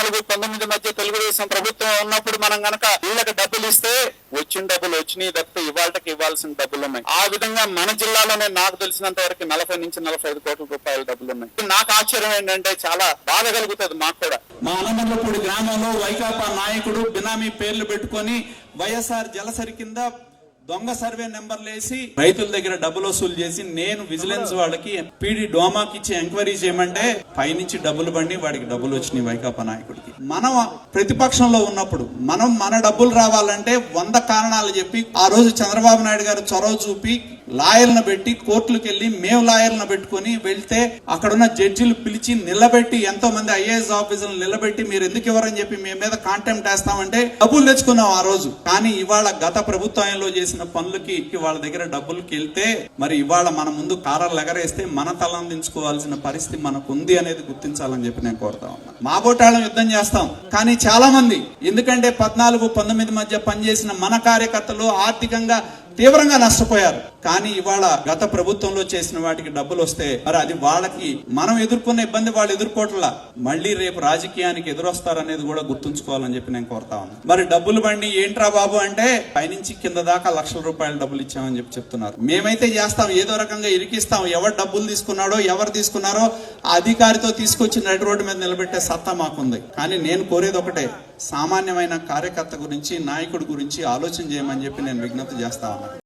14-19 మధ్య తెలుగుదేశం ప్రభుత్వం ఉన్నప్పుడు మనం గనక వీళ్ళకి డబ్బులు ఇస్తే వచ్చిన డబ్బులు వచ్చినాయి తప్పితే ఇవాళకి ఇవ్వాల్సిన డబ్బులు ఉన్నాయి. ఆ విధంగా మన జిల్లాలోనే నాకు తెలిసినంత వరకు 40 నుంచి 45 కోట్ల రూపాయల డబ్బులు ఉన్నాయి. నాకు ఆశ్చర్యం ఏంటంటే చాలా బాధ కలుగుతుంది మాకు కూడా. మా అన్నమల్లపూడి గ్రామంలో వైకాపా నాయకుడు బినామీ పేర్లు పెట్టుకొని వైఎస్ఆర్ జలసరి కింద దొంగ సర్వే నెంబర్లు వేసి రైతుల దగ్గర డబ్బులు వసూలు చేసి నేను విజిలెన్స్ వాళ్ళకి పీడీ డోమాకి ఇచ్చి ఎంక్వైరీ చేయమంటే పైనుంచి డబ్బులు బండి వాడికి డబ్బులు వచ్చినాయి వైకాపా నాయకుడికి. మనం ప్రతిపక్షంలో ఉన్నప్పుడు మన డబ్బులు రావాలంటే 100 కారణాలు చెప్పి ఆ రోజు చంద్రబాబు నాయుడు గారు చొరవ చూపి లాయర్లను పెట్టి కోర్టులకు వెళ్ళి మేము లాయర్లను పెట్టుకుని వెళ్తే అక్కడున్న జడ్జిలు పిలిచి నిలబెట్టి ఎంతో మంది ఐఏఎస్ ఆఫీసర్లు నిలబెట్టి మీరు ఎందుకు ఇవ్వరని చెప్పి మేము మీద కాంటెంప్ట్ వేస్తామంటే డబ్బులు తెచ్చుకున్నాం ఆ రోజు. కానీ ఇవాళ గత ప్రభుత్వంలో చేసిన పనులకి వాళ్ళ దగ్గర డబ్బులకి వెళ్తే మరి ఇవాళ మన ముందు కారాలు ఎగరేస్తే మన తలను దించుకోవాల్సిన పరిస్థితి మనకు ఉంది అనేది గుర్తించాలని చెప్పి నేను కోరుతా ఉన్నా. మా బోటాళ్ళం యుద్ధం చేస్తాం కానీ చాలా మంది ఎందుకంటే 14-19 మధ్య పనిచేసిన మన కార్యకర్తలు ఆర్థికంగా తీవ్రంగా నష్టపోయారు. కానీ ఇవాళ గత ప్రభుత్వంలో చేసిన వాటికి డబ్బులు వస్తే మరి అది వాళ్ళకి మనం ఎదుర్కొన్న ఇబ్బంది వాళ్ళు ఎదుర్కోవట్లా మళ్ళీ రేపు రాజకీయానికి ఎదురొస్తారనేది కూడా గుర్తుంచుకోవాలని చెప్పి నేను కోరుతా ఉన్నాను. మరి డబ్బులు బండి ఏంట్రా బాబు అంటే పైనుంచి కింద దాకా లక్షల రూపాయల డబ్బులు ఇచ్చామని చెప్పి చెప్తున్నారు. మేమైతే చేస్తాం, ఏదో రకంగా ఇరికిస్తాం. ఎవరు డబ్బులు తీసుకున్నాడో ఎవరు తీసుకున్నారో ఆ అధికారితో తీసుకొచ్చి నడి రోడ్డు మీద నిలబెట్టే సత్తా మాకుంది. కానీ నేను కోరేది ఒకటే, సామాన్యమైన కార్యకర్త గురించి నాయకుడి గురించి ఆలోచన చేయమని చెప్పి నేను విజ్ఞప్తి చేస్తా ఉన్నాను.